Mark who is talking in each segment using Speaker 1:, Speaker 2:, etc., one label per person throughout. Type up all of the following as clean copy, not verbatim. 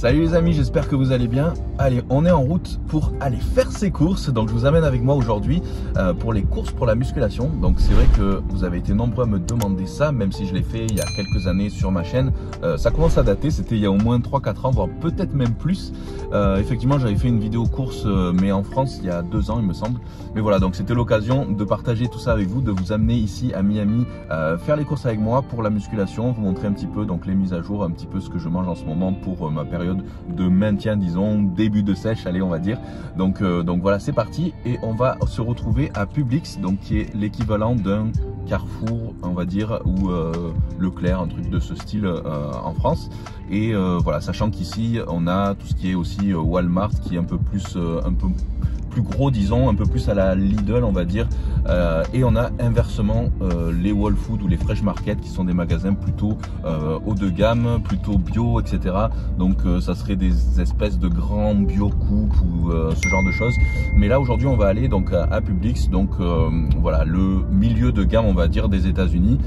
Speaker 1: Salut les amis, j'espère que vous allez bien. Allez, on est en route pour aller faire ses courses. Donc je vous amène avec moi aujourd'hui pour les courses pour la musculation. Donc c'est vrai que vous avez été nombreux à me demander ça, même si je l'ai fait il y a quelques années sur ma chaîne. Ça commence à dater, c'était il y a au moins 3-4 ans, voire peut-être même plus. Effectivement, j'avais fait une vidéo course, mais en France il y a 2 ans il me semble. Mais voilà, donc c'était l'occasion de partager tout ça avec vous, de vous amener ici à Miami, faire les courses avec moi pour la musculation, vous montrer un petit peu donc les mises à jour, un petit peu ce que je mange en ce moment pour ma période de maintien, disons début de sèche, allez on va dire. Donc voilà, c'est parti et on va se retrouver à Publix, donc qui est l'équivalent d'un Carrefour on va dire, ou Leclerc, un truc de ce style en France. Et voilà, sachant qu'ici on a tout ce qui est aussi Walmart, qui est un peu plus gros, disons, un peu plus à la Lidl on va dire, et on a inversement les Whole Foods ou les Fresh Market, qui sont des magasins plutôt haut de gamme, plutôt bio, etc. Donc ça serait des espèces de grands bio-coop ou ce genre de choses. Mais là aujourd'hui on va aller donc à Publix, donc voilà, le milieu de gamme on va dire des États-Unis,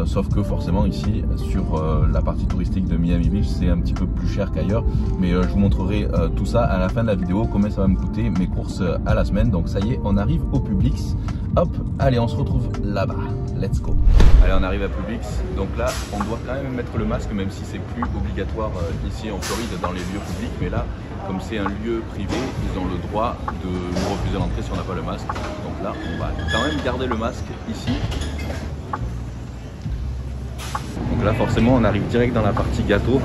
Speaker 1: sauf que forcément ici sur la partie touristique de Miami Beach c'est un petit peu plus cher qu'ailleurs. Mais je vous montrerai tout ça à la fin de la vidéo, combien ça va me coûter mes courses à la semaine. Donc ça y est, on arrive au Publix. Hop, allez, on se retrouve là-bas. Let's go. Allez, on arrive à Publix. Donc là, on doit quand même mettre le masque, même si c'est plus obligatoire ici en Floride dans les lieux publics. Mais là, comme c'est un lieu privé, ils ont le droit de nous refuser l'entrée si on n'a pas le masque. Donc là, on va quand même garder le masque ici. Donc là, forcément, on arrive direct dans la partie gâteau.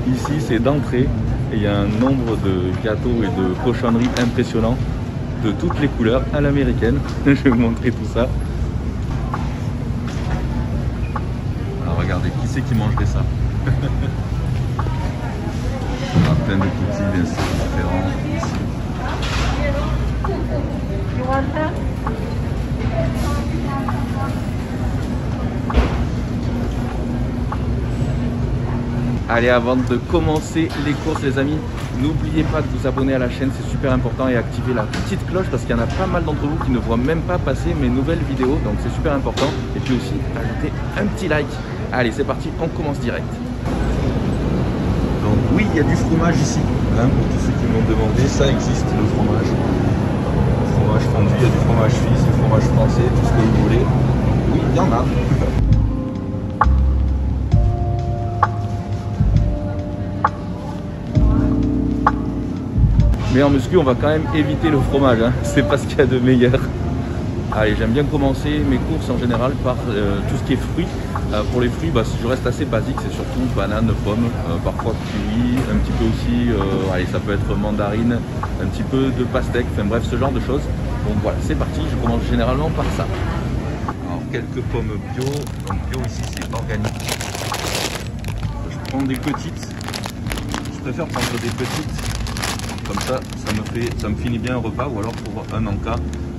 Speaker 1: Ici, c'est d'entrée. Et il y a un nombre de gâteaux et de cochonneries impressionnants de toutes les couleurs à l'américaine. Je vais vous montrer tout ça. Alors regardez, qui c'est qui mangerait ça? On a plein de cookies bien sûr différents ici. Allez, avant de commencer les courses les amis, n'oubliez pas de vous abonner à la chaîne, c'est super important, et activer la petite cloche parce qu'il y en a pas mal d'entre vous qui ne voient même pas passer mes nouvelles vidéos, donc c'est super important. Et puis aussi, ajoutez un petit like. Allez, c'est parti, on commence direct. Donc oui, il y a du fromage ici, hein, pour tous ceux qui m'ont demandé, ça existe le fromage. Le fromage fondu, il y a du fromage suisse, du fromage français, tout ce que vous voulez. Oui, il y en a. Mais en muscu, on va quand même éviter le fromage, hein. C'est pas ce qu'il y a de meilleur. Allez, j'aime bien commencer mes courses en général par tout ce qui est fruits. Pour les fruits, je reste assez basique, c'est surtout banane, pomme, parfois kiwi, un petit peu aussi, allez, ça peut être mandarine, un petit peu de pastèque, enfin bref, ce genre de choses. Donc voilà, c'est parti, je commence généralement par ça. Alors, quelques pommes bio, donc bio ici c'est organique. Je prends des petites, je préfère prendre des petites. Comme ça, ça me finit bien un repas, ou alors pour un encas,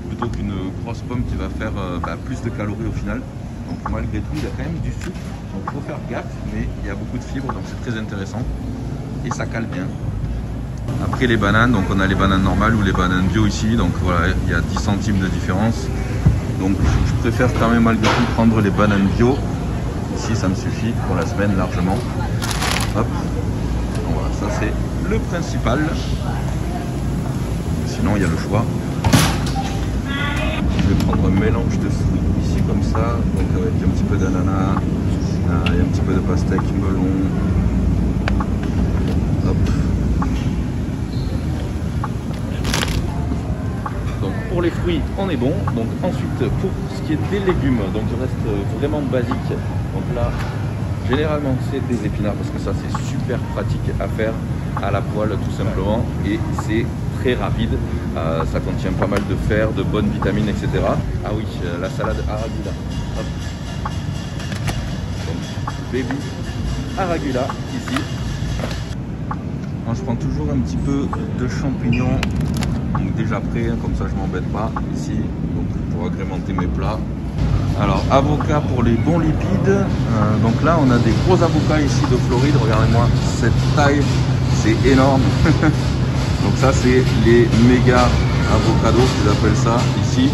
Speaker 1: plutôt qu'une grosse pomme qui va faire plus de calories au final. Donc malgré tout, il y a quand même du sucre, donc il faut faire gaffe, mais il y a beaucoup de fibres, donc c'est très intéressant. Et ça cale bien. Après les bananes, donc on a les bananes normales ou les bananes bio ici, donc voilà, il y a 10 centimes de différence. Donc je préfère quand même malgré tout prendre les bananes bio. Ici, ça me suffit pour la semaine largement. Hop, donc, voilà, ça c'est le principal. Sinon il y a le choix. Je vais prendre un mélange de fruits ici comme ça, donc avec un petit peu d'ananas, et un petit peu de pastèque, melon. Hop. Donc pour les fruits on est bon. Donc ensuite pour ce qui est des légumes, donc je reste vraiment basique. Donc là généralement c'est des épinards parce que ça c'est super pratique à faire à la poêle tout simplement, et c'est très rapide. Ça contient pas mal de fer, de bonnes vitamines, etc. Ah oui, la salade arugula. Hop. Donc baby arugula ici. Alors, je prends toujours un petit peu de champignons, donc déjà prêt, hein, comme ça je m'embête pas ici, donc pour agrémenter mes plats. Alors avocat pour les bons lipides. Donc là on a des gros avocats ici de Floride, regardez-moi cette taille, c'est énorme. Donc ça c'est les méga avocados qu'ils appellent ça ici.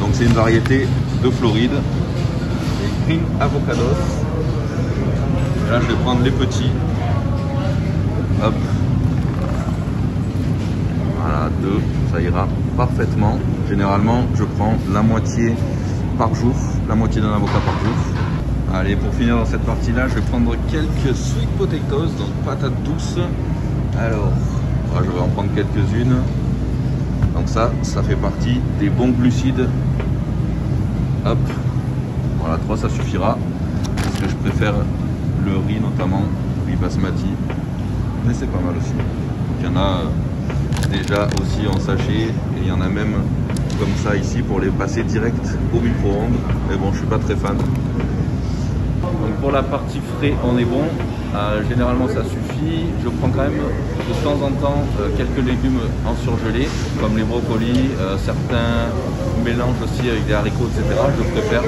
Speaker 1: Donc c'est une variété de Floride, les green avocados. Là je vais prendre les petits. Hop. Voilà, 2, ça ira parfaitement. Généralement, je prends la moitié par jour, la moitié d'un avocat par jour. Allez, pour finir dans cette partie-là, je vais prendre quelques sweet potatoes, donc patates douces. Alors, je vais en prendre quelques-unes. Donc ça fait partie des bons glucides. Hop, voilà, 3 ça suffira. Parce que je préfère le riz, notamment riz basmati. Mais c'est pas mal aussi. Donc il y en a déjà aussi en sachet. Et il y en a même comme ça ici pour les passer direct au micro-ondes. Mais bon, je suis pas très fan. Donc pour la partie frais, on est bon. Généralement ça suffit. Je prends quand même de temps en temps quelques légumes en surgelé, comme les brocolis, certains mélanges aussi avec des haricots, etc. Je préfère.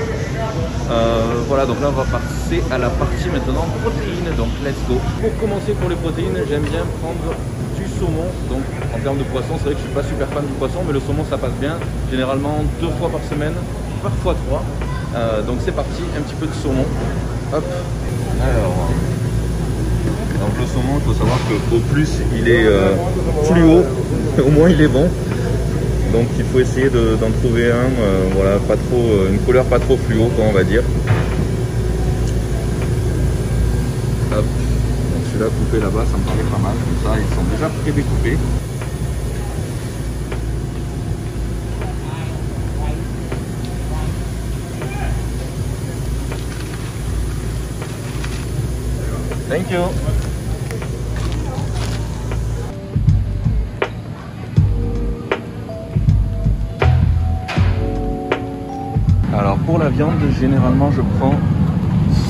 Speaker 1: Voilà, donc là on va passer à la partie maintenant protéines. Donc let's go. Pour commencer pour les protéines, j'aime bien prendre du saumon. Donc en termes de poisson, c'est vrai que je suis pas super fan du poisson, mais le saumon ça passe bien. Généralement 2 fois par semaine, parfois 3. Donc c'est parti, un petit peu de saumon. Hop. Alors, donc le saumon, il faut savoir qu'au plus il est fluo, au moins il est bon. Donc il faut essayer d'en trouver un, voilà, pas trop, une couleur pas trop fluo, quoi, on va dire. Hop. Donc celui-là coupé là-bas, ça me paraît pas mal. Comme ça, ils sont déjà pré-découpés. Thank you. Alors pour la viande, généralement je prends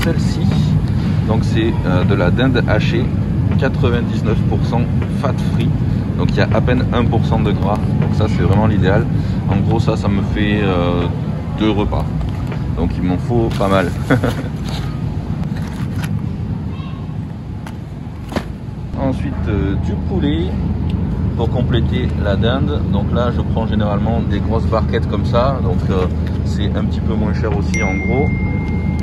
Speaker 1: celle-ci. Donc c'est de la dinde hachée, 99% fat free. Donc il y a à peine 1% de gras. Donc ça c'est vraiment l'idéal. En gros ça me fait 2 repas. Donc il m'en faut pas mal. Ensuite du poulet pour compléter la dinde. Donc là je prends généralement des grosses barquettes comme ça, donc c'est un petit peu moins cher aussi en gros.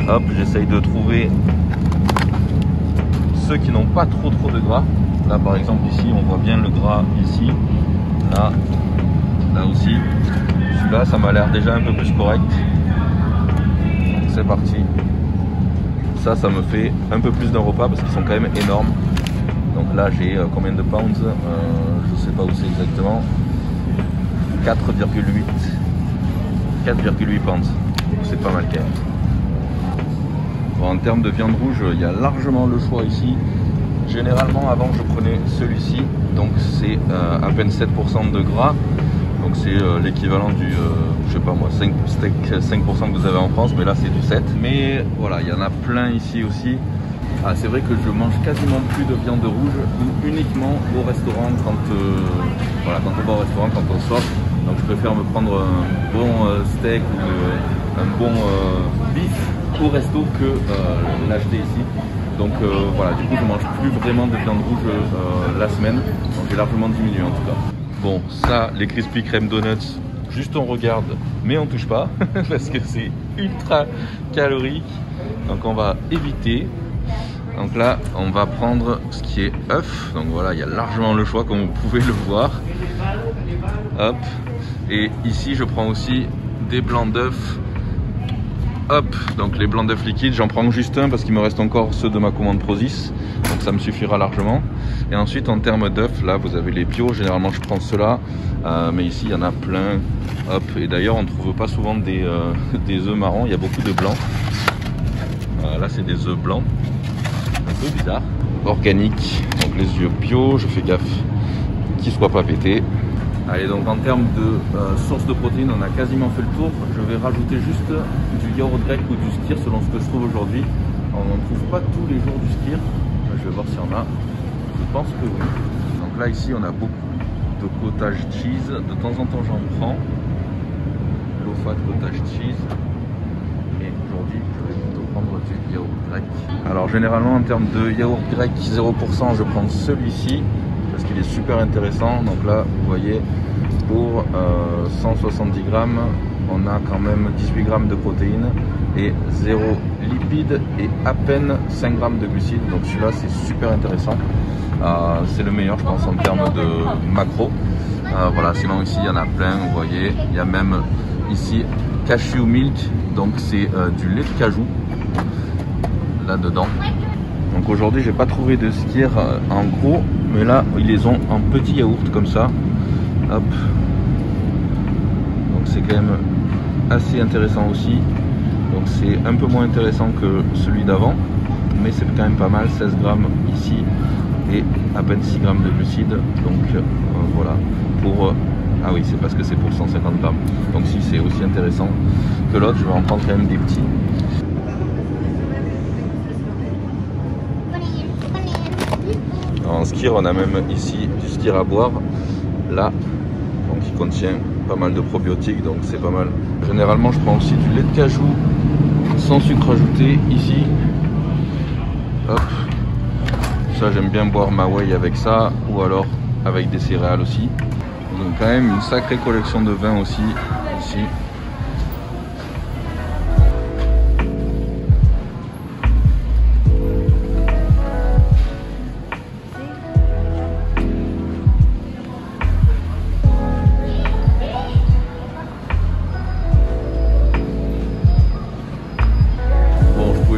Speaker 1: Hop, j'essaye de trouver ceux qui n'ont pas trop de gras. Là par exemple ici on voit bien le gras ici, là aussi. Celui-là ça m'a l'air déjà un peu plus correct. C'est parti. Ça me fait un peu plus d'un repas parce qu'ils sont quand même énormes. Donc là j'ai combien de pounds, je sais pas où c'est exactement, 4,8 pounds, c'est pas mal quand même. Bon, en termes de viande rouge, il y a largement le choix ici. Généralement avant je prenais celui-ci, donc c'est à peine 7% de gras, donc c'est l'équivalent du, je sais pas moi, 5% que vous avez en France, mais là c'est du 7. Mais voilà, il y en a plein ici aussi. Ah, c'est vrai que je mange quasiment plus de viande rouge, ou uniquement au restaurant quand, voilà, quand on va au restaurant, quand on sort. Donc je préfère me prendre un bon steak ou un bon beef au resto que l'acheter ici. Donc voilà, du coup je mange plus vraiment de viande rouge la semaine. Donc j'ai largement diminué en tout cas. Bon, ça, les Crispy Crème Donuts, juste on regarde, mais on touche pas parce que c'est ultra calorique. Donc on va éviter. Donc là, on va prendre ce qui est œuf. Donc voilà, il y a largement le choix, comme vous pouvez le voir. Hop. Et ici, je prends aussi des blancs d'œufs. Hop. Donc les blancs d'œufs liquides, j'en prends juste un parce qu'il me reste encore ceux de ma commande Prozis. Donc ça me suffira largement. Et ensuite, en termes d'œufs, là, vous avez les bio. Généralement, je prends ceux-là. Mais ici, il y en a plein. Hop. Et d'ailleurs, on ne trouve pas souvent des œufs marrons. Il y a beaucoup de blancs. Là, c'est des œufs blancs. Un peu bizarre. Organique, donc les œufs bio, je fais gaffe qu'ils ne soient pas pétés. Allez, donc en termes de source de protéines, on a quasiment fait le tour. Je vais rajouter juste du yaourt grec ou du skyr selon ce que je trouve aujourd'hui. On n'en trouve pas tous les jours du skyr. Je vais voir s'il y en a. Je pense que oui. Donc là ici on a beaucoup de cottage cheese. De temps en temps j'en prends. Low fat cottage cheese. Et aujourd'hui je vais plutôt prendre du yaourt grec. Alors généralement en termes de yaourt grec 0%, je prends celui-ci parce qu'il est super intéressant. Donc là vous voyez, pour 170 grammes on a quand même 18 grammes de protéines et 0 lipides et à peine 5 grammes de glucides. Donc celui-là c'est super intéressant. c'est le meilleur je pense en termes de macro. Voilà, sinon ici il y en a plein, vous voyez, il y a même ici cashew milk, donc c'est du lait de cajou là dedans. Donc aujourd'hui j'ai pas trouvé de skyr en gros, mais là ils les ont en petits yaourts comme ça. Hop. Donc c'est quand même assez intéressant aussi. Donc c'est un peu moins intéressant que celui d'avant, mais c'est quand même pas mal. 16 grammes ici et à peine 6 grammes de glucides. Donc voilà pour ah oui, c'est parce que c'est pour 150 grammes. Donc si c'est aussi intéressant que l'autre, je vais en prendre quand même des petits. En skyr, on a même ici du skyr à boire, là, donc il contient pas mal de probiotiques, donc c'est pas mal. Généralement, je prends aussi du lait de cajou sans sucre ajouté ici. Hop. Ça, j'aime bien boire ma whey avec ça, ou alors avec des céréales aussi. Donc quand même une sacrée collection de vins aussi ici.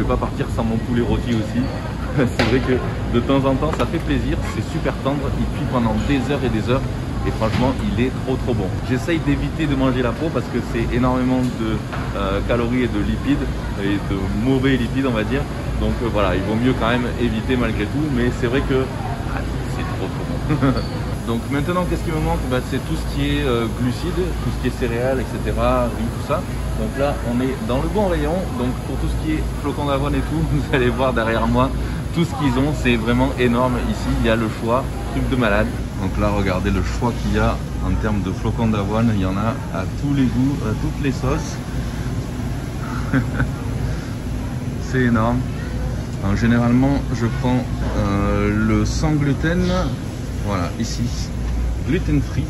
Speaker 1: Pas partir sans mon poulet rôti aussi. C'est vrai que de temps en temps ça fait plaisir, c'est super tendre, il cuit pendant des heures et franchement il est trop bon. J'essaye d'éviter de manger la peau parce que c'est énormément de calories et de lipides et de mauvais lipides on va dire, donc voilà, il vaut mieux quand même éviter malgré tout, mais c'est vrai que c'est trop bon. Donc maintenant qu'est-ce qui me manque, c'est tout ce qui est glucides, tout ce qui est céréales, etc., riz, tout ça. Donc là on est dans le bon rayon, donc pour tout ce qui est flocons d'avoine et tout, vous allez voir derrière moi tout ce qu'ils ont, c'est vraiment énorme ici, il y a le choix, truc de malade. Donc là regardez le choix qu'il y a en termes de flocons d'avoine, il y en a à tous les goûts, à toutes les sauces. C'est énorme. Alors, généralement je prends le sans gluten, voilà ici, gluten free,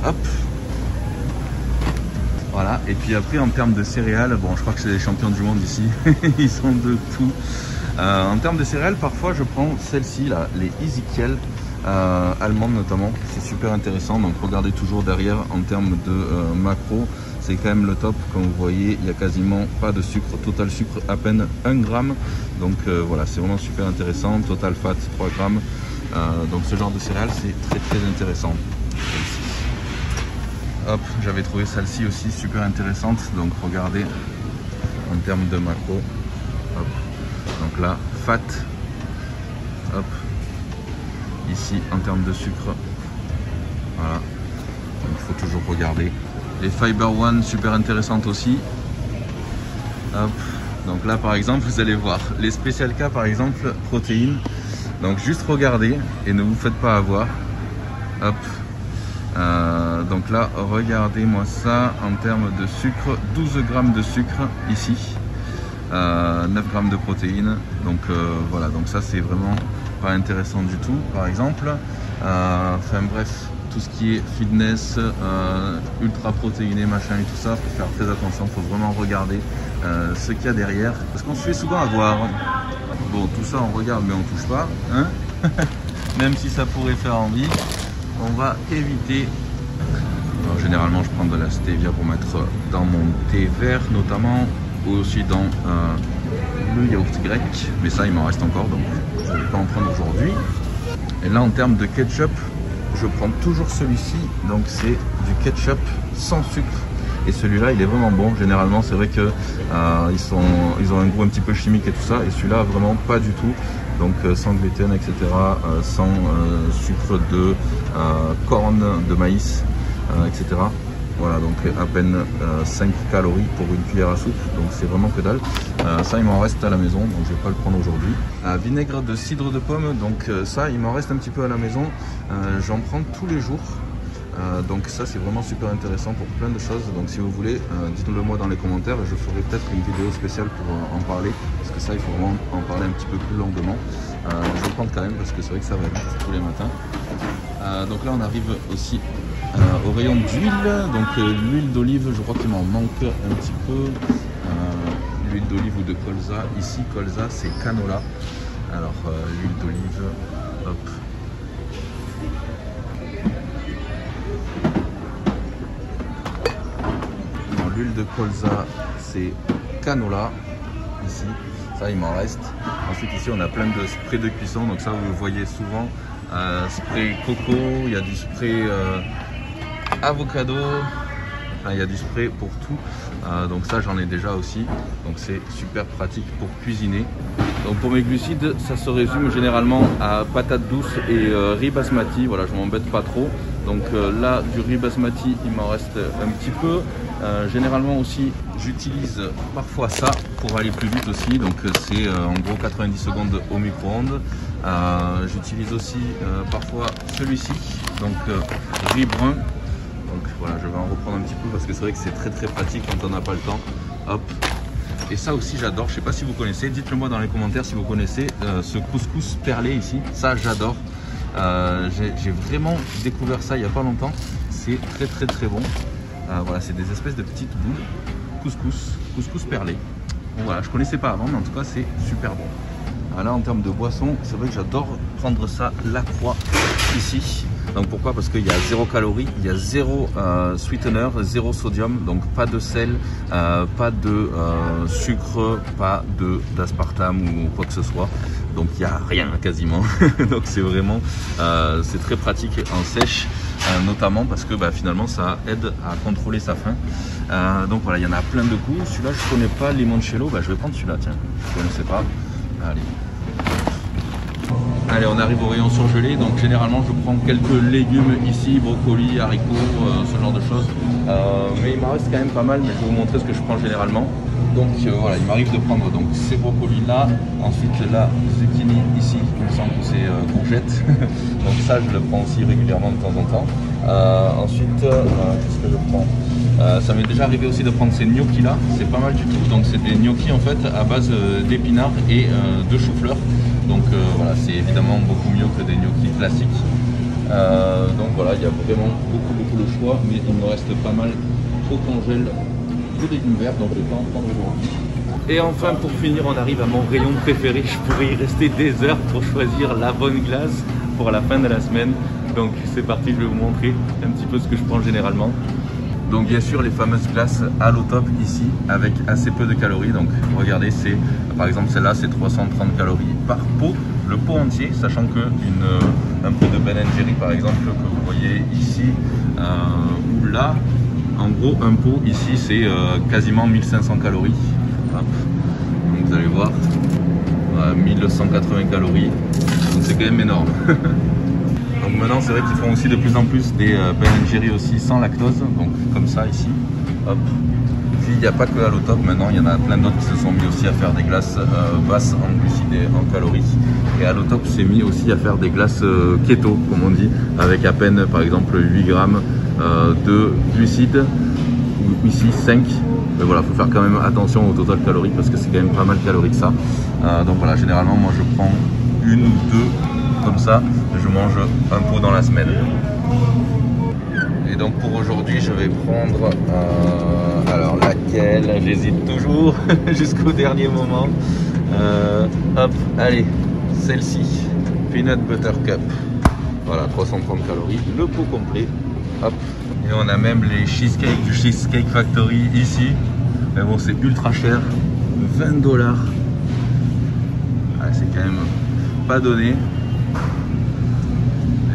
Speaker 1: hop. Voilà, et puis après en termes de céréales, bon je crois que c'est les champions du monde ici, ils sont de tout. En termes de céréales, parfois je prends celle-ci là, les Ezekiel, allemandes notamment, c'est super intéressant. Donc regardez toujours derrière en termes de macro, c'est quand même le top. Comme vous voyez, il n'y a quasiment pas de sucre, total sucre à peine 1 gramme. Donc voilà, c'est vraiment super intéressant, total fat 3 grammes. Donc ce genre de céréales c'est très intéressant. Hop, j'avais trouvé celle-ci aussi super intéressante, donc regardez en termes de macro, hop, donc là fat, hop, ici en termes de sucre, voilà, donc il faut toujours regarder. Les Fiber One super intéressantes aussi, hop, donc là par exemple vous allez voir les Special K par exemple protéines, donc juste regardez et ne vous faites pas avoir, hop. Donc là regardez moi ça en termes de sucre, 12 grammes de sucre ici, 9 grammes de protéines, donc voilà, donc ça c'est vraiment pas intéressant du tout par exemple. Enfin bref, tout ce qui est fitness, ultra protéiné machin et tout ça, faut faire très attention, faut vraiment regarder ce qu'il y a derrière, parce qu'on se fait souvent avoir. Bon, tout ça on regarde mais on touche pas, hein. Même si ça pourrait faire envie, on va éviter. Alors, généralement je prends de la stevia pour mettre dans mon thé vert notamment, ou aussi dans le yaourt grec, mais ça il m'en reste encore, donc je ne vais pas en prendre aujourd'hui. Et là en termes de ketchup, je prends toujours celui-ci, donc c'est du ketchup sans sucre, et celui-là il est vraiment bon. Généralement c'est vrai que ils ont un goût un petit peu chimique et tout ça, et celui-là vraiment pas du tout. Donc sans gluten, etc., sans sucre de corne de maïs, etc. Voilà, donc à peine 5 calories pour une cuillère à soupe, donc c'est vraiment que dalle. Ça il m'en reste à la maison, donc je vais pas le prendre aujourd'hui. Vinaigre de cidre de pomme, donc ça il m'en reste un petit peu à la maison, j'en prends tous les jours. Donc ça c'est vraiment super intéressant pour plein de choses, donc si vous voulez dites-le moi dans les commentaires et je ferai peut-être une vidéo spéciale pour en parler, parce que ça il faut vraiment en parler un petit peu plus longuement. Je vais le prendre quand même parce que c'est vrai que ça va vite tous les matins. Donc là on arrive aussi au rayon d'huile, donc l'huile d'olive je crois qu'il m'en manque un petit peu, l'huile d'olive ou de colza, ici colza c'est canola. Alors l'huile d'olive, Hop. L'huile de colza, c'est canola ici, ça il m'en reste. Ensuite ici on a plein de sprays de cuisson, donc ça vous le voyez souvent. Spray coco, il y a du spray avocado, enfin, il y a du spray pour tout. Donc ça j'en ai déjà aussi, donc c'est super pratique pour cuisiner. Donc pour mes glucides, ça se résume généralement à patates douces et riz basmati. Voilà, je m'embête pas trop. Donc là, du riz basmati, il m'en reste un petit peu. Généralement aussi, j'utilise parfois ça pour aller plus vite aussi. Donc c'est en gros 90 secondes au micro-ondes. J'utilise aussi parfois celui-ci, donc riz brun. Donc voilà, je vais en reprendre un petit peu parce que c'est vrai que c'est très pratique quand on n'a pas le temps. Hop. Et ça aussi j'adore, je sais pas si vous connaissez, dites-le moi dans les commentaires si vous connaissez ce couscous perlé ici, ça j'adore. J'ai vraiment découvert ça il n'y a pas longtemps, c'est très bon. Voilà, c'est des espèces de petites boules, couscous perlé. Bon, voilà, je connaissais pas avant mais en tout cas c'est super bon. Là en termes de boisson, c'est vrai que j'adore prendre ça La Croix ici. Donc pourquoi? Parce qu'il y a 0 calories, il y a 0 sweetener, 0 sodium, donc pas de sel, pas de sucre, pas d'aspartame ou quoi que ce soit. Donc il n'y a rien quasiment. Donc c'est vraiment, c'est très pratique en sèche, notamment parce que finalement ça aide à contrôler sa faim. Donc voilà, il y en a plein de goûts. Celui-là je connais pas, limoncello, je vais prendre celui-là, tiens, je ne connaissais pas. Allez, on arrive au rayon surgelé, donc généralement je prends quelques légumes ici, brocolis, haricots, ce genre de choses. Mais il m'en reste quand même pas mal, mais je vais vous montrer ce que je prends généralement. Donc voilà, il m'arrive de prendre donc, ces brocolis là, ensuite la zucchini ici, il me semble que c'est courgette. Donc ça je le prends aussi régulièrement de temps en temps. Ensuite, qu'est-ce que je prends? Ça m'est déjà arrivé aussi de prendre ces gnocchis là, c'est pas mal du tout. Donc c'est des gnocchis en fait à base d'épinards et de chou-fleur. Donc voilà, c'est évidemment beaucoup mieux que des gnocchis classiques. Donc voilà, il y a vraiment beaucoup de choix, mais il me reste pas mal au congèle de légumes verts, donc je vais pas en prendre aujourd'hui. Et enfin pour finir, on arrive à mon rayon préféré. Je pourrais y rester des heures pour choisir la bonne glace pour la fin de la semaine. Donc c'est parti, je vais vous montrer un petit peu ce que je prends généralement. Donc bien sûr les fameuses glaces Allotop ici avec assez peu de calories. Donc regardez, c'est par exemple celle-là c'est 330 calories par pot, le pot entier, sachant que un pot de Ben & Jerry par exemple que vous voyez ici ou là, en gros un pot ici c'est quasiment 1500 calories. Hop. Donc vous allez voir 1180 calories, donc c'est quand même énorme. Donc maintenant c'est vrai qu'ils font aussi de plus en plus des Ben & Jerry aussi sans lactose, donc comme ça ici, hop. Puis il n'y a pas que Allotop, maintenant il y en a plein d'autres qui se sont mis aussi à faire des glaces basses en glucides et en calories. Et Allotop s'est mis aussi à faire des glaces keto, comme on dit, avec à peine par exemple 8 grammes de glucides, ou ici 5. Mais voilà, il faut faire quand même attention au total calorique parce que c'est quand même pas mal calorique ça. Donc voilà, généralement moi je prends une ou deux comme ça, je mange un pot dans la semaine. Et donc pour aujourd'hui je vais prendre alors laquelle, j'hésite toujours jusqu'au dernier moment. Hop, allez, celle-ci, Peanut Butter Cup. Voilà, 330 calories, le pot complet. Hop. Et on a même les cheesecakes du Cheesecake Factory ici. Mais bon, c'est ultra cher, 20 $. C'est quand même pas donné.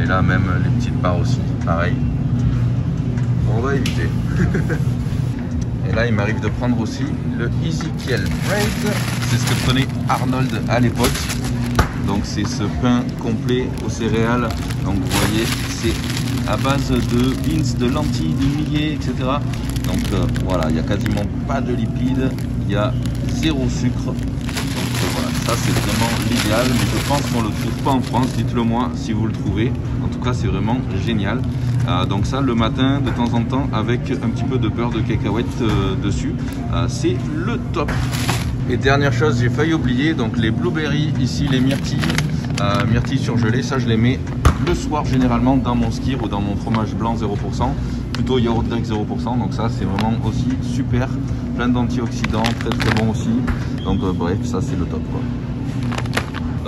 Speaker 1: Et là même les petites barres aussi, pareil. On va éviter. Et là il m'arrive de prendre aussi le Ezekiel Bread. C'est ce que prenait Arnold à l'époque. Donc c'est ce pain complet aux céréales. Donc vous voyez, c'est à base de beans, de lentilles, de millet, etc. Donc voilà, il n'y a quasiment pas de lipides, il y a 0 sucre. Donc voilà, ça c'est vraiment l'idéal, mais je pense qu'on ne le trouve pas en France. Dites-le moi si vous le trouvez. En tout cas, c'est vraiment génial. Donc ça, le matin, de temps en temps, avec un petit peu de beurre de cacahuète dessus, c'est le top. Et dernière chose, j'ai failli oublier, donc les blueberries, ici les myrtilles, myrtilles surgelées, ça je les mets le soir généralement dans mon skyr ou dans mon fromage blanc 0%, plutôt yaourt grec 0%, donc ça c'est vraiment aussi super, plein d'antioxydants, très bon aussi, donc bref, ça c'est le top quoi.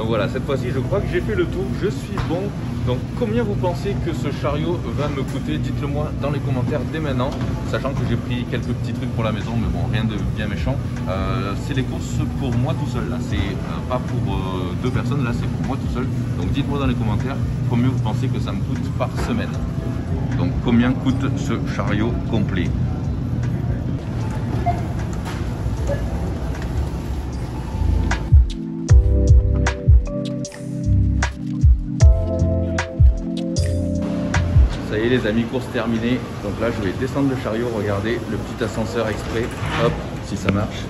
Speaker 1: Donc voilà, cette fois-ci je crois que j'ai fait le tour, je suis bon. Donc combien vous pensez que ce chariot va me coûter? Dites-le moi dans les commentaires dès maintenant, sachant que j'ai pris quelques petits trucs pour la maison, mais bon, rien de bien méchant. C'est les courses pour moi tout seul, là, c'est pas pour deux personnes, là c'est pour moi tout seul. Donc dites-moi dans les commentaires combien vous pensez que ça me coûte par semaine. Donc combien coûte ce chariot complet? Ça y est les amis, course terminée. Donc là je vais descendre le chariot, regardez le petit ascenseur exprès, hop, si ça marche.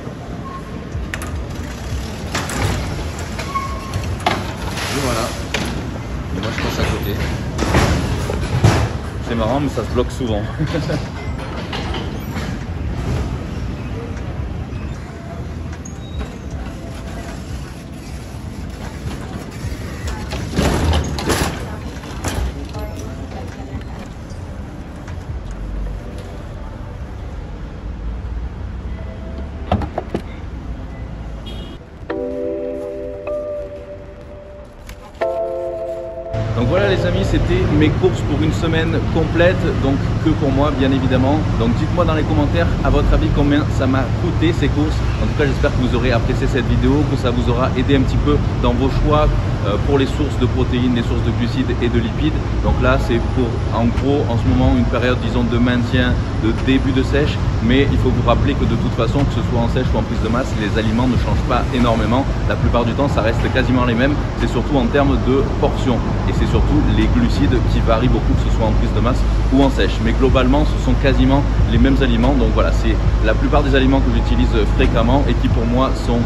Speaker 1: Et voilà. Et moi je passe à côté. C'est marrant mais ça se bloque souvent. Donc voilà les amis, c'était mes courses pour une semaine complète, donc que pour moi bien évidemment. Donc dites-moi dans les commentaires à votre avis combien ça m'a coûté ces courses. En tout cas j'espère que vous aurez apprécié cette vidéo, que ça vous aura aidé un petit peu dans vos choix pour les sources de protéines, les sources de glucides et de lipides. Donc là c'est pour en gros en ce moment une période disons de maintien, de début de sèche. Mais il faut vous rappeler que de toute façon, que ce soit en sèche ou en prise de masse, les aliments ne changent pas énormément. La plupart du temps, ça reste quasiment les mêmes. C'est surtout en termes de portions. Et c'est surtout les glucides qui varient beaucoup, que ce soit en prise de masse ou en sèche. Mais globalement, ce sont quasiment les mêmes aliments. Donc voilà, c'est la plupart des aliments que j'utilise fréquemment et qui pour moi sont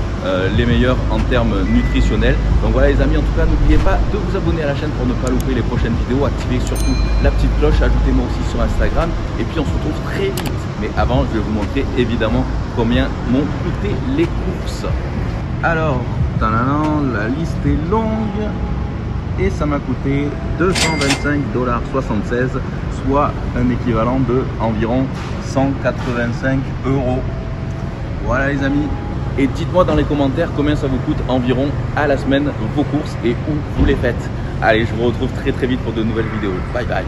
Speaker 1: les meilleurs en termes nutritionnels. Donc voilà les amis, en tout cas, n'oubliez pas de vous abonner à la chaîne pour ne pas louper les prochaines vidéos. Activez surtout la petite cloche, ajoutez-moi aussi sur Instagram. Et puis on se retrouve très vite. Mais avant, je vais vous montrer évidemment combien m'ont coûté les courses. Alors, la liste est longue et ça m'a coûté 225,76 $, soit un équivalent de environ 185 €. Voilà les amis. Et dites-moi dans les commentaires combien ça vous coûte environ à la semaine vos courses et où vous les faites. Allez, je vous retrouve très vite pour de nouvelles vidéos. Bye bye.